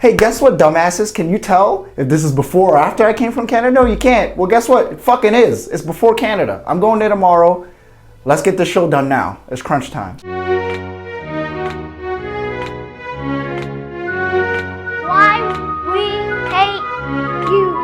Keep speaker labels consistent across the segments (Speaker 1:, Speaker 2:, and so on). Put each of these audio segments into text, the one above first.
Speaker 1: Hey, guess what, dumbasses? Can you tell if this is before or after I came from Canada? No, you can't. Well, guess what? It fucking is. It's before Canada. I'm going there tomorrow. Let's get this show done now. It's crunch time.
Speaker 2: Why we hate you.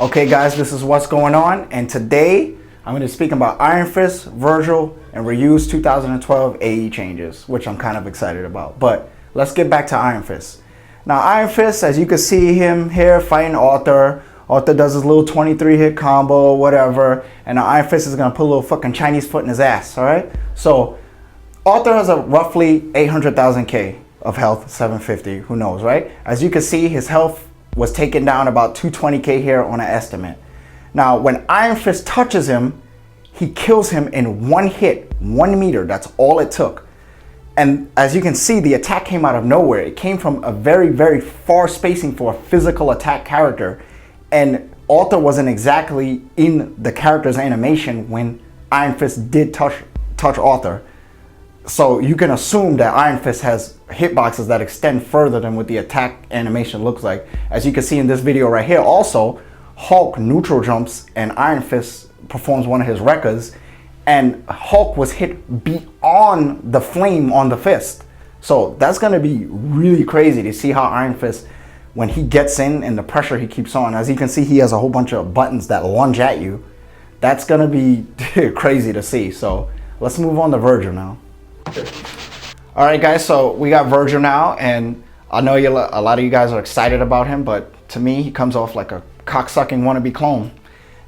Speaker 1: Okay guys, this is what's going on, and today I'm going to be speaking about Iron Fist, Vergil, and Ryu's 2012 AE changes, which I'm kind of excited about. But let's get back to Iron Fist. Now Iron Fist, as you can see him here fighting Arthur. Arthur does his little 23 hit combo, whatever, and now Iron Fist is going to put a little fucking Chinese foot in his ass, alright? So Arthur has a roughly 800,000 K of health, 750, who knows, right? As you can see, his health was taken down about 220K here on an estimate. Now, when Iron Fist touches him, he kills him in one hit, 1 meter. That's all it took. And as you can see, the attack came out of nowhere. It came from a very, very far spacing for a physical attack character. And Arthur wasn't exactly in the character's animation when Iron Fist did touch Arthur. So you can assume that Iron Fist has hitboxes that extend further than what the attack animation looks like. As you can see in this video right here, also, Hulk neutral jumps and Iron Fist performs one of his rekkas, and Hulk was hit beyond the flame on the fist. So that's going to be really crazy to see how Iron Fist, when he gets in and the pressure he keeps on, as you can see, he has a whole bunch of buttons that lunge at you. That's going to be crazy to see. So let's move on to Vergil now. All right guys, so we got Vergil now, and I know a lot of you guys are excited about him, but to me he comes off like a cocksucking wannabe clone,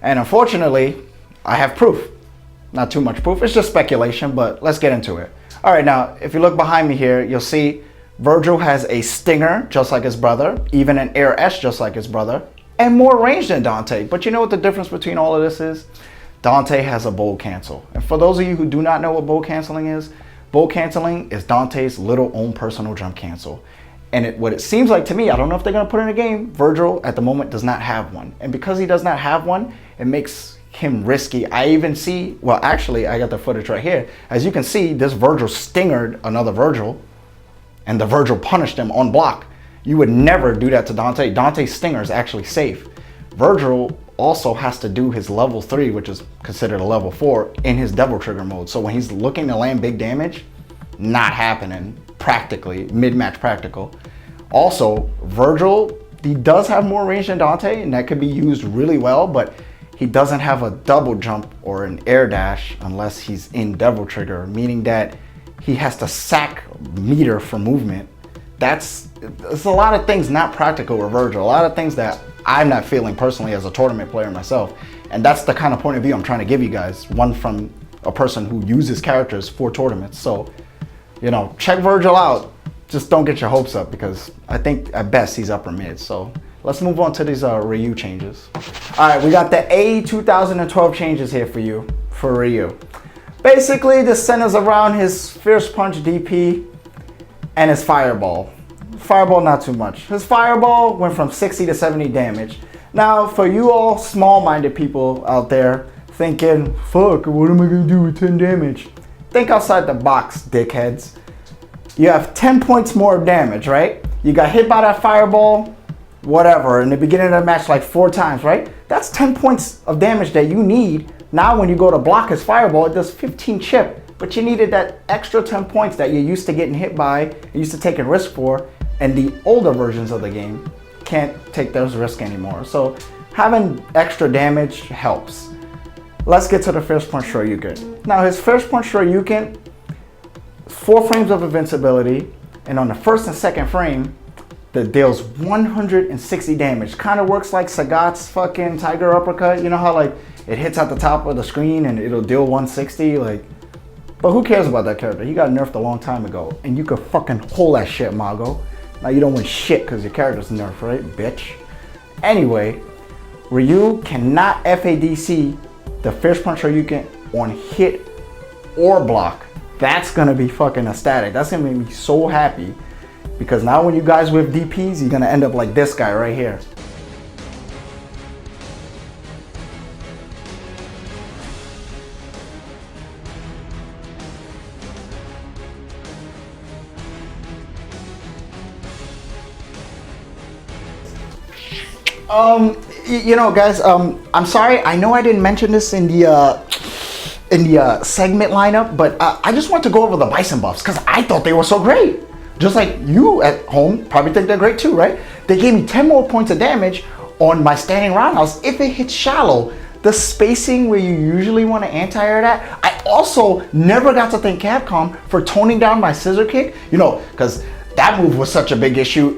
Speaker 1: and unfortunately I have proof. Not too much proof, it's just speculation, but let's get into it. All right, now if you look behind me here, you'll see Vergil has a stinger just like his brother, even an air S just like his brother, and more range than Dante. But you know what the difference between all of this is? Dante has a bolt cancel, and for those of you who do not know what bolt canceling is, bolt canceling is Dante's little own personal jump cancel. And what it seems like to me, I don't know if they're going to put it in a game, Vergil at the moment does not have one. And because he does not have one, it makes him risky. I even see, well actually I got the footage right here. As you can see, this Vergil stingered another Vergil, and the Vergil punished him on block. You would never do that to Dante. Dante's stinger is actually safe. Vergil also has to do his level 3, which is considered a level 4, in his devil trigger mode. So when he's looking to land big damage, not happening practically, mid-match practical. Also, Vergil, he does have more range than Dante, and that could be used really well, but he doesn't have a double jump or an air dash unless he's in devil trigger, meaning that he has to sack meter for movement. It's a lot of things not practical with Vergil, a lot of things that I'm not feeling personally as a tournament player myself. And that's the kind of point of view I'm trying to give you guys, one from a person who uses characters for tournaments. So, you know, check Vergil out. Just don't get your hopes up, because I think at best he's upper mid. So let's move on to these Ryu changes. All right, we got the AE 2012 changes here for you, for Ryu. Basically, this centers around his Fierce Punch DP and his Fireball. Fireball, not too much. His Fireball went from 60 to 70 damage. Now, for you all small-minded people out there thinking, fuck, what am I gonna do with 10 damage? Think outside the box, dickheads. You have 10 points more of damage, right? You got hit by that Fireball, whatever, in the beginning of the match like 4 times, right? That's 10 points of damage that you need. Now when you go to block his Fireball, it does 15 chip, but you needed that extra 10 points that you're used to getting hit by, you're used to taking risk for, and the older versions of the game can't take those risks anymore. So having extra damage helps. Let's get to the Fist Punch Shoryuken. Now his Fist Punch Shoryuken, 4 frames of invincibility, and on the first and second frame, that deals 160 damage. Kind of works like Sagat's fucking Tiger Uppercut. You know how like it hits at the top of the screen and it'll deal 160? Like, but who cares about that character? He got nerfed a long time ago, and you could fucking hold that shit, Mago. Now you don't win shit because your character's nerfed, right, bitch? Anyway, Ryu cannot FADC the Fist Punch Shoryuken on hit or block. That's gonna be fucking ecstatic. That's gonna make me so happy, because now when you guys with DPs, you're gonna end up like this guy right here. You know, guys, I'm sorry. I know I didn't mention this in the segment lineup, but I just want to go over the Bison buffs because I thought they were so great. Just like you at home probably think they're great too, right? They gave me 10 more points of damage on my standing roundhouse if it hits shallow. The spacing where you usually want to anti-air that. I also never got to thank Capcom for toning down my scissor kick, you know, because that move was such a big issue,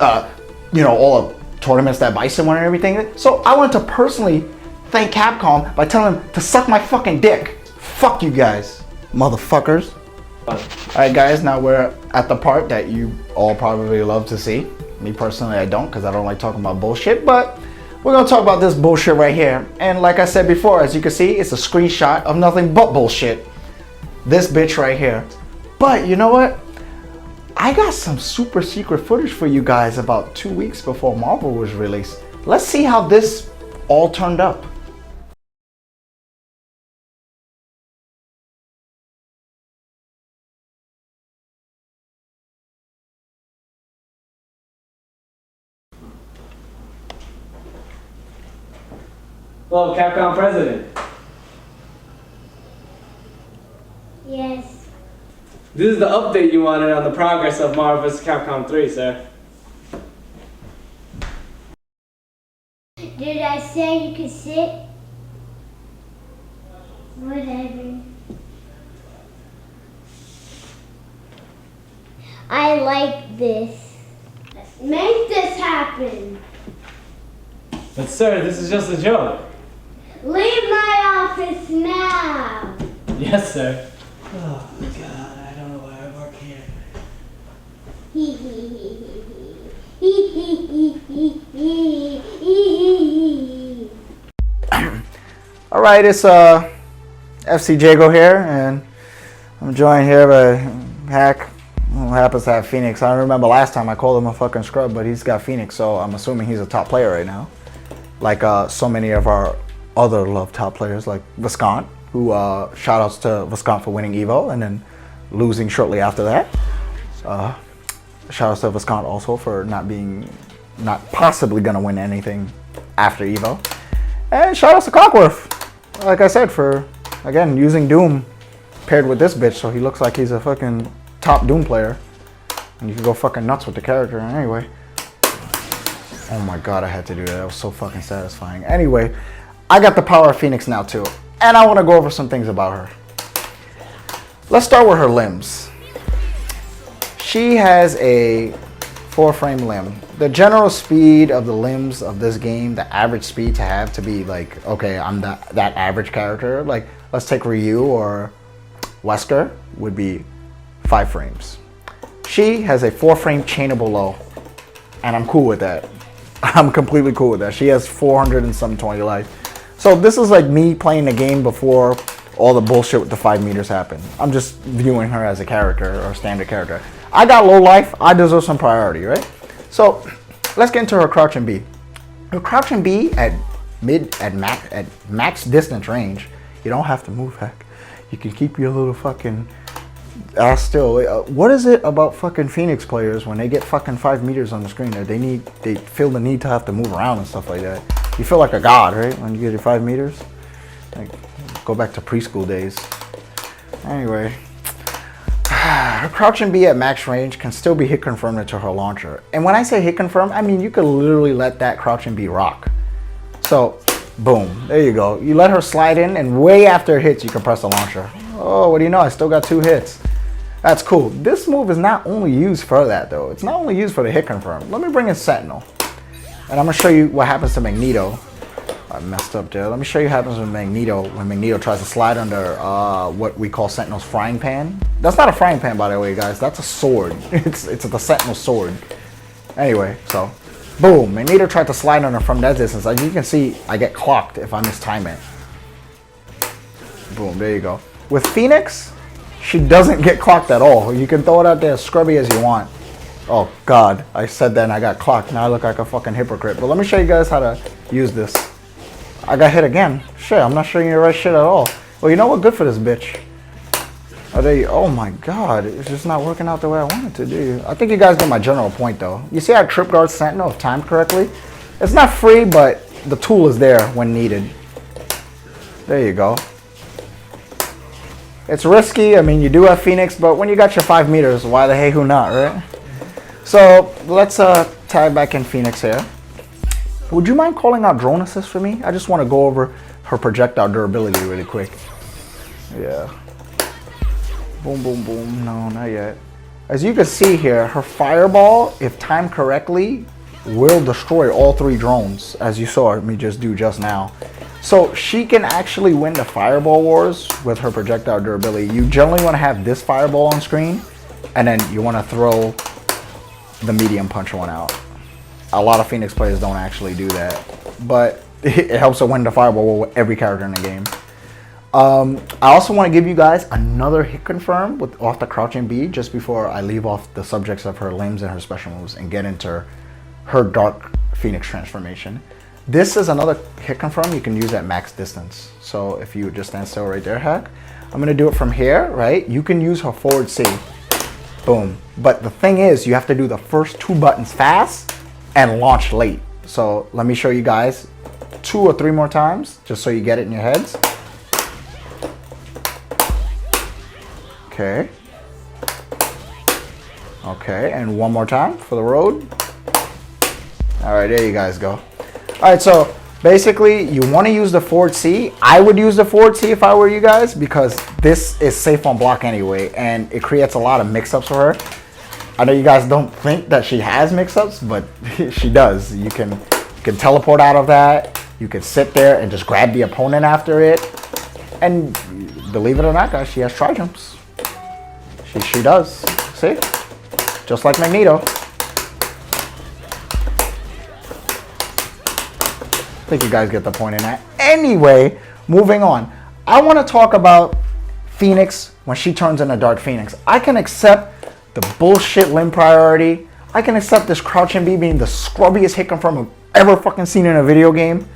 Speaker 1: you know, all the tournaments that Bison won and everything. So I wanted to personally thank Capcom by telling them to suck my fucking dick. Fuck you guys, motherfuckers. Alright guys, now we're at the part that you all probably love to see. Me personally, I don't, because I don't like talking about bullshit, but we're gonna talk about this bullshit right here. And like I said before, as you can see, it's a screenshot of nothing but bullshit. This bitch right here. But you know what? I got some super secret footage for you guys about 2 weeks before Marvel was released. Let's see how this all turned up.
Speaker 3: Hello, Capcom President.
Speaker 2: Yes.
Speaker 3: This is the update you wanted on the progress of Marvel vs. Capcom 3, sir.
Speaker 2: Did I say you could sit? Whatever. I like this. Make this happen.
Speaker 3: But sir, this is just a joke.
Speaker 2: Leave my office now.
Speaker 3: Yes, sir. Oh my god, I don't know why I work here.
Speaker 2: Hee hee hee hee hee hee hee hee hee.
Speaker 1: All right, it's FC Jago here, and I'm joined here by Hack, who happens to have Phoenix. I remember last time I called him a fucking scrub, but he's got Phoenix, so I'm assuming he's a top player right now. Like so many of our other love top players, like Viscount, who shout outs to Viscount for winning Evo and then losing shortly after that. Shout outs to Viscount also for not possibly gonna win anything after Evo. And shout outs to Cockworth, like I said, for again using Doom paired with this bitch, so he looks like he's a fucking top Doom player. And you can go fucking nuts with the character anyway. Oh my god, I had to do that. That was so fucking satisfying. Anyway, I got the power of Phoenix now too. And I want to go over some things about her. Let's start with her limbs. She has a 4-frame limb. The general speed of the limbs of this game, the average speed to have to be like, okay, I'm that average character. Like, let's take Ryu or Wesker would be 5 frames. She has a 4-frame chainable low. And I'm cool with that. I'm completely cool with that. She has 400 and some 20 life. So this is like me playing the game before all the bullshit with the 5 meters happened. I'm just viewing her as a character or standard character. I got low life. I deserve some priority, right? So let's get into her crouch and B. Her crouch and B at max distance range, you don't have to move, Heck. You can keep your little fucking still. What is it about fucking Phoenix players when they get fucking 5 meters on the screen that they feel the need to have to move around and stuff like that? You feel like a god, right? When you get your 5 meters. Like, go back to preschool days. Anyway, her crouch and B at max range can still be hit confirmed into her launcher. And when I say hit confirmed, I mean you could literally let that crouch and B rock. So, boom, there you go. You let her slide in, and way after it hits, you can press the launcher. Oh, what do you know? I still got 2 hits. That's cool. This move is not only used for that, though. It's not only used for the hit confirm. Let me bring in Sentinel. And I'm going to show you what happens to Magneto. I messed up there. Let me show you what happens with Magneto when Magneto tries to slide under what we call Sentinel's frying pan. That's not a frying pan, by the way, guys. That's a sword. It's the Sentinel sword. Anyway, so boom. Magneto tried to slide under from that distance. As you can see, I get clocked if I mistime it. Boom, there you go. With Phoenix, she doesn't get clocked at all. You can throw it out there as scrubby as you want. Oh god, I said that and I got clocked. Now I look like a fucking hypocrite. But let me show you guys how to use this. I got hit again. Shit, I'm not showing you the right shit at all. Well, you know what? Good for this bitch. Oh my god, it's just not working out the way I wanted to, do you? I think you guys get my general point though. You see I trip guard Sentinel if timed correctly? It's not free, but the tool is there when needed. There you go. It's risky. I mean, you do have Phoenix, but when you got your 5 meters, why the hey who not, right? So let's tag back in Phoenix here. Would you mind calling out drone assist for me? I just want to go over her projectile durability really quick. Yeah. Boom, boom, boom. No, not yet. As you can see here, her fireball, if timed correctly, will destroy all 3 drones, as you saw me just do just now. So she can actually win the fireball wars with her projectile durability. You generally want to have this fireball on screen, and then you want to throw the medium punch one out. A lot of Phoenix players don't actually do that, but it helps her win the fireball with every character in the game. I also want to give you guys another hit confirm off the crouching B just before I leave off the subjects of her limbs and her special moves and get into her dark Phoenix transformation. This is another hit confirm you can use at max distance. So if you just stand still right there, Hack, I'm going to do it from here, right? You can use her forward C. Boom. But the thing is, you have to do the first 2 buttons fast and launch late. So let me show you guys 2 or 3 more times just so you get it in your heads. Okay. Okay, and 1 more time for the road. All right, there you guys go. All right, so basically you want to use the forward C. I would use the forward C if I were you guys because this is safe on block anyway, and it creates a lot of mix-ups for her. I know you guys don't think that she has mix-ups, but she does. You can teleport out of that. You can sit there and just grab the opponent after it. And believe it or not, guys, she has tri-jumps. She does. See? Just like Magneto. I think you guys get the point in that. Anyway, moving on. I want to talk about Phoenix when she turns into Dark Phoenix. I can accept the bullshit limb priority. I can accept this crouching B being the scrubbiest hit confirm I've ever fucking seen in a video game.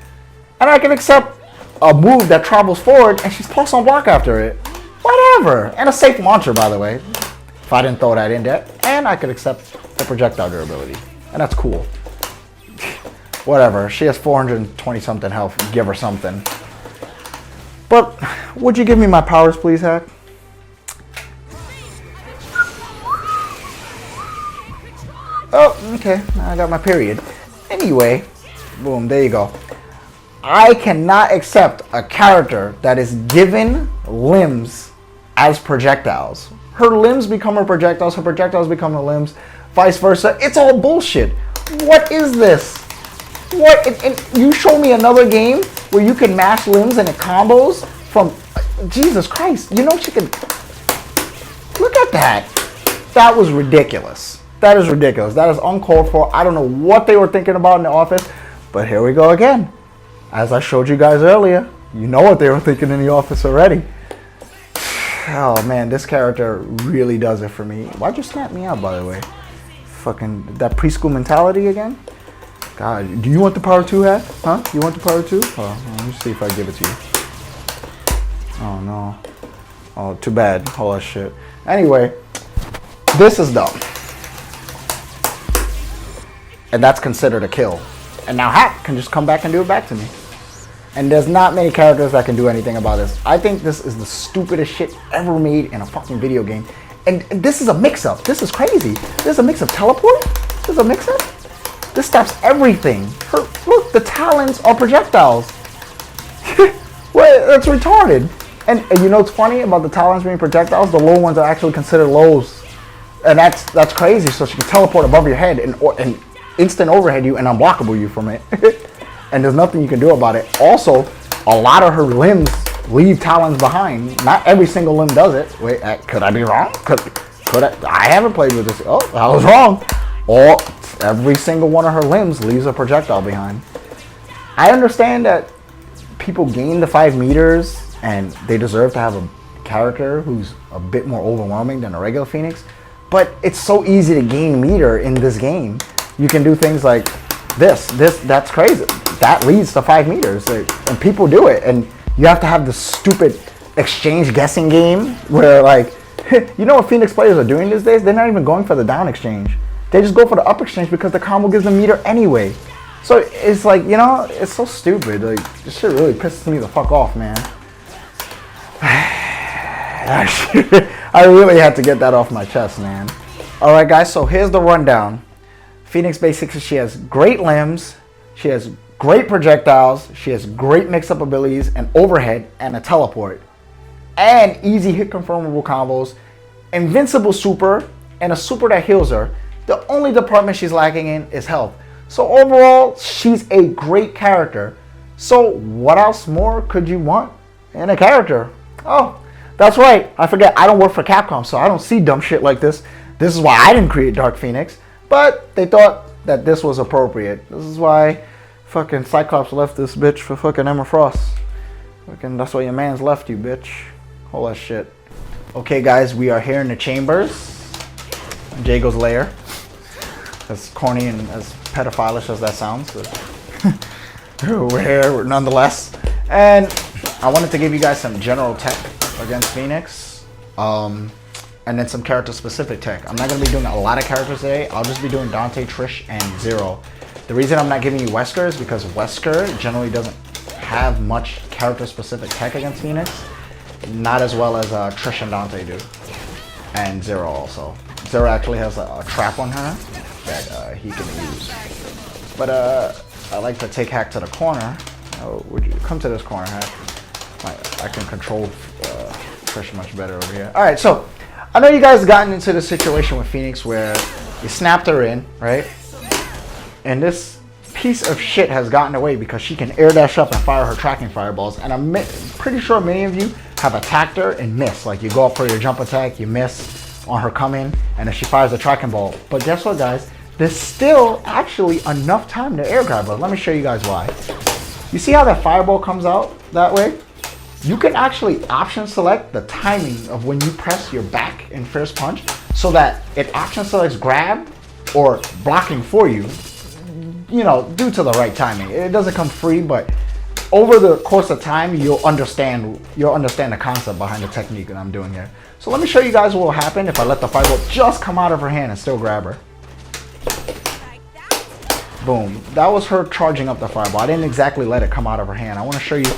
Speaker 1: And I can accept a move that travels forward and she's plus on block after it. Whatever. And a safe launcher, by the way. If I didn't throw that in there. And I could accept the projectile durability. And that's cool. Whatever. She has 420 something health. Give her something. But would you give me my powers, please, Hack? Oh, okay. I got my period. Anyway, boom, there you go. I cannot accept a character that is given limbs as projectiles. Her limbs become her projectiles become her limbs, vice versa. It's all bullshit. What is this? What? And you show me another game where you can mash limbs and it combos from... Jesus Christ. You know she can... Look at that. That was ridiculous. That is ridiculous. That is uncalled for. I don't know what they were thinking about in the office, but here we go again. As I showed you guys earlier, you know what they were thinking in the office already. Oh man, this character really does it for me. Why'd you snap me out, by the way? Fucking that preschool mentality again? God, do you want the power 2 hat? Huh? You want the power 2? Oh, let me see if I give it to you. Oh no. Oh, too bad. All that shit. Anyway, this is dumb. And that's considered a kill. And now Hack can just come back and do it back to me. And there's not many characters that can do anything about this. I think this is the stupidest shit ever made in a fucking video game. And this is a mix-up. This is crazy. This is a mix-up. Teleport? This is a mix-up? This stops everything. Look, the talons are projectiles. Well, that's retarded. And you know what's funny about the talons being projectiles? The low ones are actually considered lows. And that's crazy. So she can teleport above your head and instant overhead you and unblockable you from it. And there's nothing you can do about it. Also, a lot of her limbs leave talons behind. Not every single limb does it. Wait, could I be wrong? Could I haven't played with this. Oh, I was wrong. Every single one of her limbs leaves a projectile behind. I understand that people gain the 5 meters and they deserve to have a character who's a bit more overwhelming than a regular Phoenix. But it's so easy to gain meter in this game. You can do things like that's crazy. That leads to 5 meters, and people do it. And you have to have this stupid exchange guessing game where, like, you know what Phoenix players are doing these days? They're not even going for the down exchange. They just go for the up exchange because the combo gives them meter anyway. So it's like, you know, it's so stupid. Like, this shit really pisses me the fuck off, man. I really had to get that off my chest, man. Alright guys, so here's the rundown. Phoenix basically, she has great limbs, she has great projectiles, she has great mix-up abilities, and overhead, and a teleport. And easy hit confirmable combos, invincible super, and a super that heals her. The only department she's lacking in is health. So overall, she's a great character. So what else more could you want in a character? Oh, that's right. I forget, I don't work for Capcom, so I don't see dumb shit like this. This is why I didn't create Dark Phoenix. But they thought that this was appropriate. This is why fucking Cyclops left this bitch for fucking Emma Frost. Fucking, that's why your man's left you, bitch. All that shit. Okay, guys, we are here in the chambers. Jago's lair. As corny and as pedophilish as that sounds. We're here nonetheless. And I wanted to give you guys some general tech against Phoenix. And then some character specific tech. I'm not going to be doing a lot of characters today. I'll just be doing Dante, Trish, and Zero. The reason I'm not giving you Wesker is because Wesker generally doesn't have much character specific tech against Phoenix. Not as well as Trish and Dante do. And Zero also. Zero actually has a trap on her that he can use. But I like to take Hack to the corner. Oh, would you come to this corner, Hack? I can control Trish much better over here. Alright, so I know you guys gotten into the situation with Phoenix where you snapped her in, right? And this piece of shit has gotten away because she can air dash up and fire her tracking fireballs. And I'm pretty sure many of you have attacked her and missed. Like you go up for your jump attack, you miss on her coming, and then she fires the tracking ball. But guess what, guys? There's still actually enough time to air grab her. Let me show you guys why. You see how that fireball comes out that way? You can actually option select the timing of when you press your back and first punch so that it option selects grab or blocking for you, you know, due to the right timing. It doesn't come free, but over the course of time, you'll understand the concept behind the technique that I'm doing here. So let me show you guys what will happen if I let the fireball just come out of her hand and still grab her. Boom. That was her charging up the fireball. I didn't exactly let it come out of her hand. I want to show you.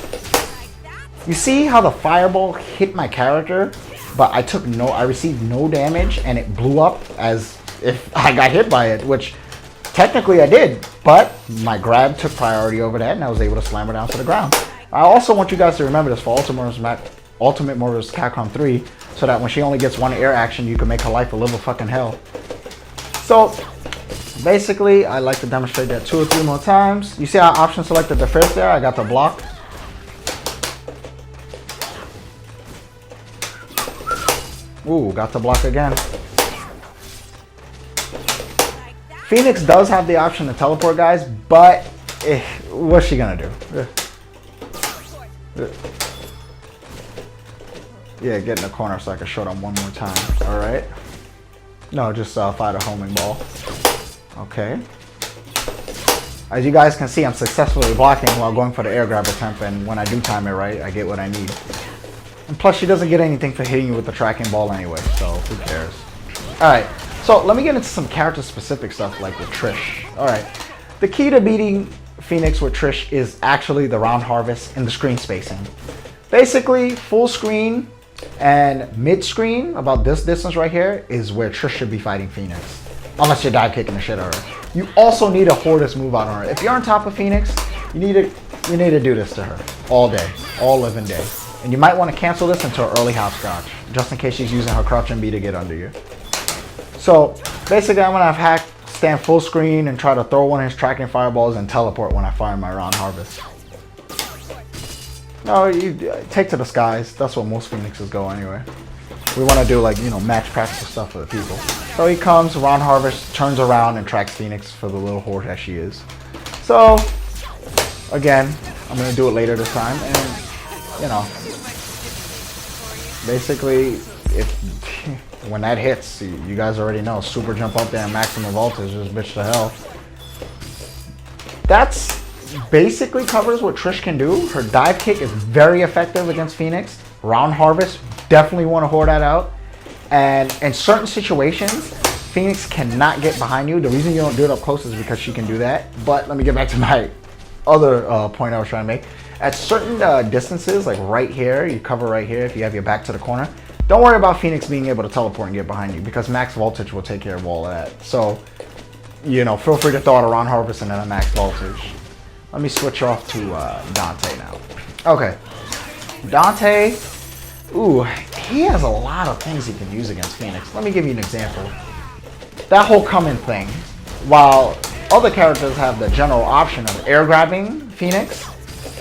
Speaker 1: You see how the fireball hit my character, but I received no damage and it blew up as if I got hit by it, which technically I did, but my grab took priority over that and I was able to slam her down to the ground. I also want you guys to remember this for Ultimate Mortals Capcom 3, so that when she only gets one air action, you can make her life a little fucking hell. So basically, I like to demonstrate that 2 or 3 more times. You see how I option selected the first there? I got the block. Ooh, got to block again. Phoenix does have the option to teleport, guys, but what's she gonna do? Yeah, get in the corner so I can show them one more time. All right. No, just fight a homing ball. Okay. As you guys can see, I'm successfully blocking while going for the air grab attempt, and when I do time it right, I get what I need. And plus, she doesn't get anything for hitting you with the tracking ball anyway, so who cares? Alright, so let me get into some character-specific stuff like with Trish. Alright, the key to beating Phoenix with Trish is actually the round harvest and the screen spacing. Basically, full screen and mid-screen, about this distance right here, is where Trish should be fighting Phoenix. Unless you're dive kicking the shit out of her. You also need a Hortus move out on her. If you're on top of Phoenix, you need to do this to her all day, all living day. And you might want to cancel this into an early hopscotch, just in case she's using her crouch and B to get under you. So basically, I'm gonna have Hack stand full screen and try to throw one of his tracking fireballs and teleport when I fire my round harvest. No, you take to the skies. That's what most Phoenixes go anyway. We want to do like, you know, match practice stuff for the people. So he comes, round harvest, turns around and tracks Phoenix for the little whore that she is. So again, I'm gonna do it later this time, and you know, basically, when that hits, you guys already know, super jump up there and maximum voltage, just bitch to hell. That's basically covers what Trish can do. Her dive kick is very effective against Phoenix. Round harvest, definitely want to whore that out. And in certain situations, Phoenix cannot get behind you. The reason you don't do it up close is because she can do that. But let me get back to my other point I was trying to make. At certain distances, like right here, you cover right here if you have your back to the corner, don't worry about Phoenix being able to teleport and get behind you because max voltage will take care of all of that. So, you know, feel free to throw out a Ron Harvest and then a max voltage. Let me switch off to Dante now. Okay. Dante, ooh, he has a lot of things he can use against Phoenix. Let me give you an example. That whole coming thing, while other characters have the general option of air grabbing Phoenix,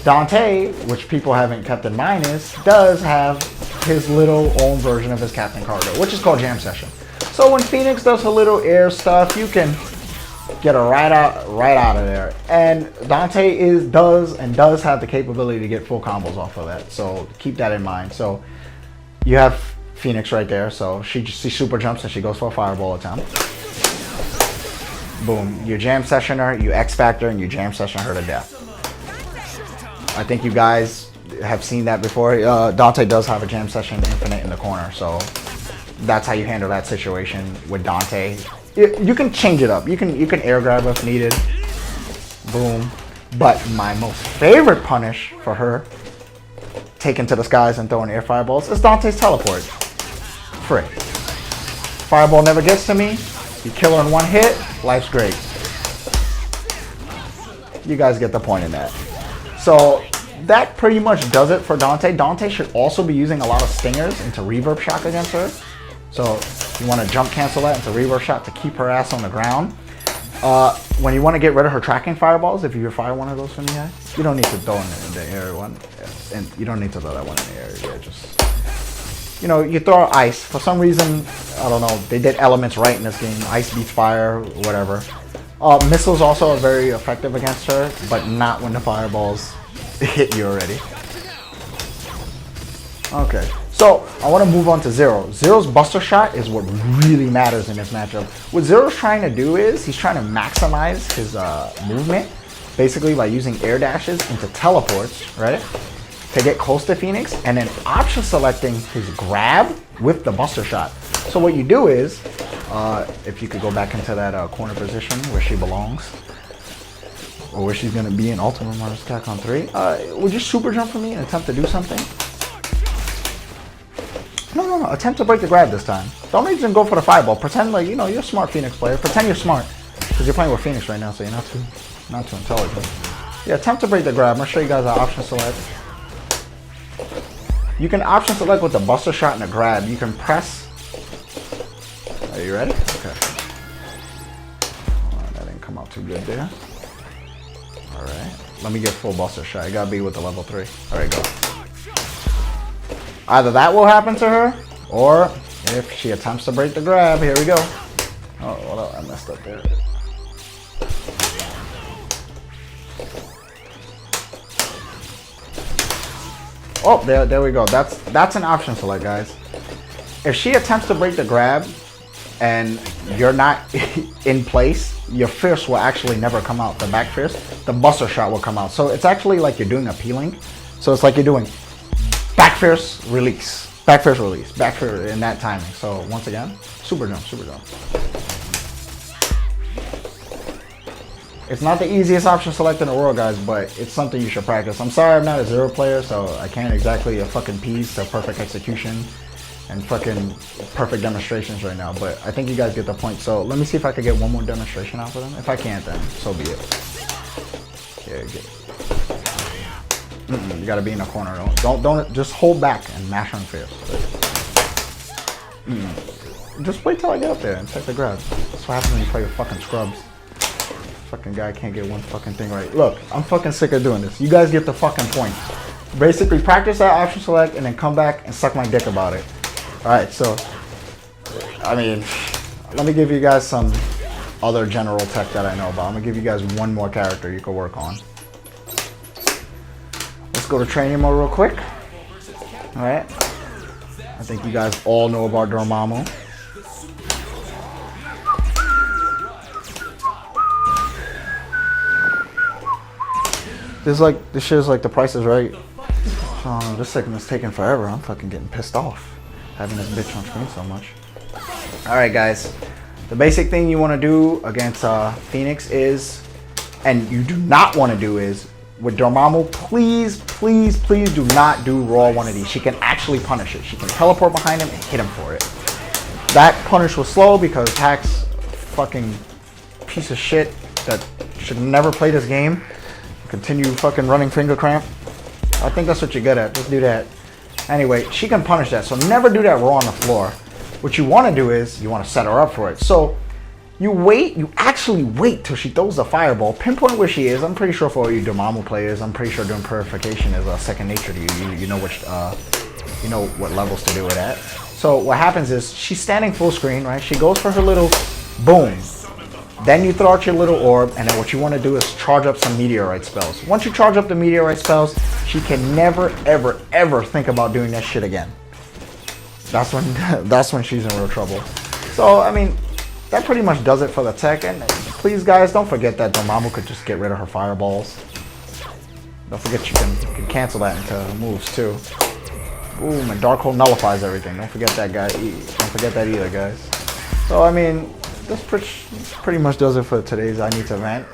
Speaker 1: Dante, which people haven't kept in mind, does have his little own version of his Captain Cargo, which is called Jam Session. So when Phoenix does her little air stuff, you can get her right out of there. And Dante does have the capability to get full combos off of that. So keep that in mind. So you have Phoenix right there. So she super jumps and she goes for a fireball attempt. Boom. You jam session her, you X Factor, and you jam session her to death. I think you guys have seen that before. Dante does have a jam session infinite in the corner, so that's how you handle that situation with Dante. You can change it up. You can air grab if needed. Boom. But my most favorite punish for her, taken to the skies and throwing air fireballs, is Dante's teleport. Frick. Fireball never gets to me. You kill her in one hit. Life's great. You guys get the point in that. So that pretty much does it for Dante. Dante should also be using a lot of stingers into reverb shock against her. So you want to jump cancel that into reverb shot to keep her ass on the ground. When you want to get rid of her tracking fireballs, if you fire one of those from the eye, you don't need to throw in the air one, and you don't need to throw that one in the air. Yeah, just, you know, you throw ice. For some reason, I don't know, they did elements right in this game. Ice beats fire, whatever. Missiles also are very effective against her, but not when the fireballs hit you already. Okay, so I want to move on to Zero. Zero's Buster Shot is what really matters in this matchup. What Zero's trying to do is he's trying to maximize his movement, basically by using air dashes into teleports, right? To get close to Phoenix, and then option selecting his grab with the Buster Shot. So what you do is, if you could go back into that corner position where she belongs, or where she's going to be in Ultimate Marvel Capcom 3, would you super jump for me and attempt to do something? No. Attempt to break the grab this time. Don't even go for the fireball. Pretend like, you know, you're a smart Phoenix player. Pretend you're smart. Because you're playing with Phoenix right now, so you're not too intelligent. Yeah, attempt to break the grab. I'm going to show you guys how option select. You can option select with the Buster Shot and the grab. You can press. Are you ready? Okay. Oh, that didn't come out too good there. Alright. Let me get full Buster Shot. You gotta be with the level 3. Alright, go. Either that will happen to her, or if she attempts to break the grab, here we go. Oh, hold on, I messed up there. Oh, there we go. That's an option select, guys. If she attempts to break the grab and you're not in place, your fist will actually never come out. The back fist, the Buster Shot will come out. So it's actually like you're doing a peeling. So it's like you're doing back fist, release, back fist, release, back fist in that timing. So once again, super jump, super jump. It's not the easiest option select in the world, guys, but it's something you should practice. I'm sorry I'm not a Zero player, so I can't exactly fucking piece to perfect execution and fucking perfect demonstrations right now, but I think you guys get the point. So let me see if I could get one more demonstration out of them. If I can't, then so be it. Yeah, you gotta be in the corner. Don't just hold back and mash on fist. Just wait till I get up there and check the grab. That's what happens when you play with fucking scrubs. Fucking guy can't get one fucking thing right. Look, I'm fucking sick of doing this. You guys get the fucking point. Basically, practice that option select and then come back and suck my dick about it. Alright, so, I mean, let me give you guys some other general tech that I know about. I'm gonna give you guys one more character you can work on. Let's go to training mode real quick. Alright. I think you guys all know about Dormammu. This shit is like The Price is Right. This segment's taking forever. I'm fucking getting pissed off having this bitch on screen so much. Alright guys, The basic thing you want to do against Phoenix is, and you do not want to do is, with Dormammu, please do not do raw one of these. She can actually punish it. She can teleport behind him and hit him for it. That punish was slow because Hack's fucking piece of shit that should never play this game. Continue fucking running Fingercramp. I think that's what you're good at. Just do that. Anyway, she can punish that. So never do that raw on the floor. What you want to do is you want to set her up for it. So you actually wait till she throws the fireball, pinpoint where she is. I'm pretty sure for all you Dormammu players, I'm pretty sure doing purification is second nature to you. You know what levels to do it at. So what happens is she's standing full screen, right? She goes for her little boom. Then you throw out your little orb, and then what you want to do is charge up some meteorite spells. Once you charge up the meteorite spells, she can never, ever think about doing that shit again. That's when she's in real trouble. So I mean, that pretty much does it for the tech. And please, guys, don't forget that Dormammu could just get rid of her fireballs. Don't forget you can cancel that into moves too. Boom, and Dark Hole nullifies everything. Don't forget that, guy. Don't forget that either, guys. So I mean, this pretty much does it for today's I Need to Vent.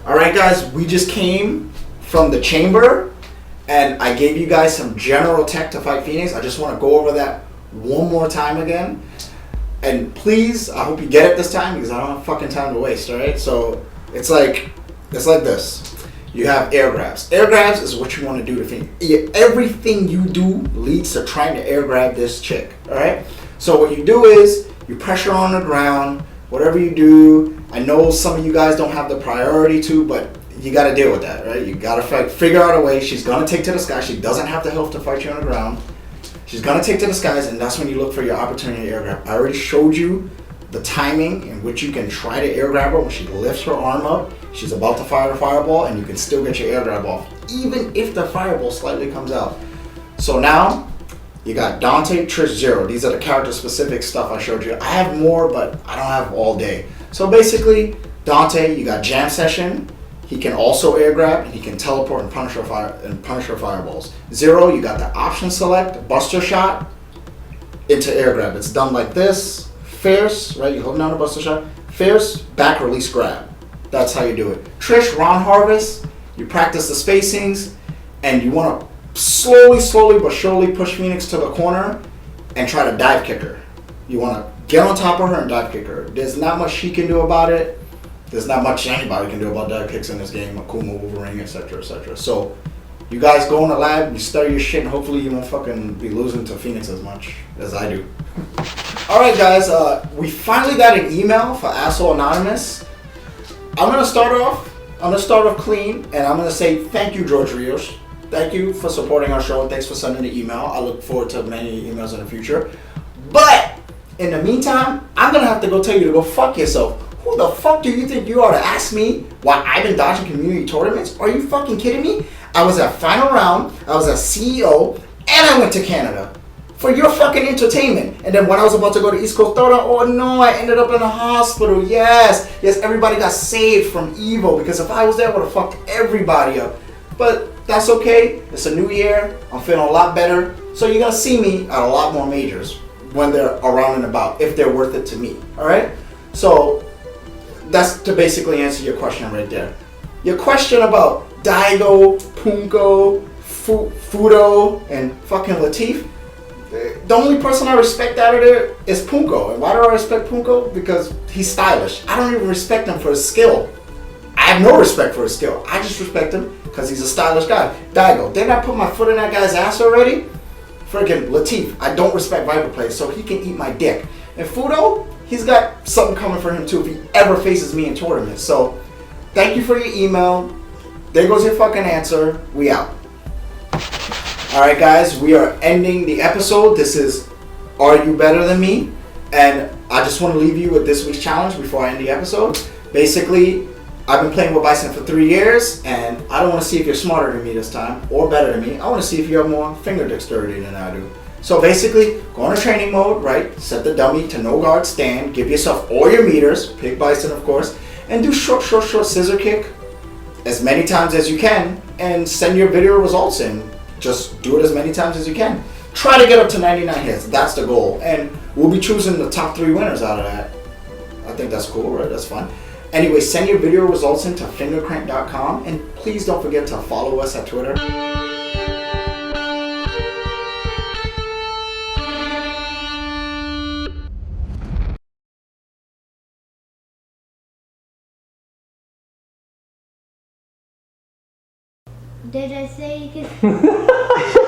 Speaker 1: All right, guys, we just came from the chamber, and I gave you guys some general tech to fight Phoenix. I just want to go over that one more time again. And please, I hope you get it this time because I don't have fucking time to waste, all right? So it's like this. You have air grabs. Air grabs is what you want to do to Phoenix. Everything you do leads to trying to air grab this chick, all right? So what you do is you pressure on the ground, whatever you do. I know some of you guys don't have the priority to, but you got to deal with that, right? You got to figure out a way. She's going to take to the sky. She doesn't have the health to fight you on the ground. She's going to take to the skies, and that's when you look for your opportunity to air grab. I already showed you the timing in which you can try to air grab her when she lifts her arm up. She's about to fire the fireball, and you can still get your air grab off, even if the fireball slightly comes out. So now, you got Dante, Trish, Zero. These are the character-specific stuff I showed you. I have more, but I don't have all day. So basically, Dante, you got Jam Session. He can also air grab, and he can teleport and punish her fireballs. Zero, you got the option select, Buster Shot, into air grab. It's done like this. Fierce, right? You hold down the Buster Shot. Fierce, back release grab. That's how you do it. Trish, Ron Harvest, you practice the spacings, and you want to slowly but surely push Phoenix to the corner and try to dive kick her. You want to get on top of her and dive kick her. There's not much she can do about it. There's not much anybody can do about dive kicks in this game. Akuma, Wolverine, etc., etc. So you guys go in the lab, you study your shit, and hopefully you won't fucking be losing to Phoenix as much as I do. Alright guys, we finally got an email for Asshole Anonymous. I'm gonna start off clean, and I'm gonna say thank you, George Rios. Thank you for supporting our show, and thanks for sending the email. I look forward to many emails in the future. But in the meantime, I'm gonna have to go tell you to go fuck yourself. Who the fuck do you think you are to ask me why I've been dodging community tournaments? Are you fucking kidding me? I was at Final Round, I was at CEO, and I went to Canada for your fucking entertainment. And then when I was about to go to East Coast Dota, oh no, I ended up in the hospital. Yes, everybody got saved from evil, because if I was there, I would have fucked everybody up. But that's okay. It's a new year. I'm feeling a lot better. So you're going to see me at a lot more majors when they're around and about, if they're worth it to me. All right? So that's to basically answer your question right there. Your question about Daigo, Punko, Fudo, and fucking Latif. The only person I respect out of there is Punko. And why do I respect Punko? Because he's stylish. I don't even respect him for his skill. I have no respect for his skill. I just respect him because he's a stylish guy. Daigo, didn't I put my foot in that guy's ass already? Freaking Latif, I don't respect Viper Play, so he can eat my dick. And Fudo, he's got something coming for him too if he ever faces me in tournaments. So, thank you for your email. There goes your fucking answer. We out. Alright guys, we are ending the episode. This is Are You Better Than Me? And I just want to leave you with this week's challenge before I end the episode. Basically, I've been playing with Bison for 3 years, and I don't want to see if you're smarter than me this time, or better than me. I want to see if you have more finger dexterity than I do. So basically, go into training mode, right? Set the dummy to no guard stand. Give yourself all your meters, pick Bison of course, and do short scissor kick as many times as you can, and send your video results in. Just do it as many times as you can. try to get up to 99 hits. That's the goal. And we'll be choosing the top 3 winners out of that. I think that's cool, right? That's fun. Anyway, send your video results into fingercramp.com, and please don't forget to follow us at Twitter.
Speaker 2: Did I say you could?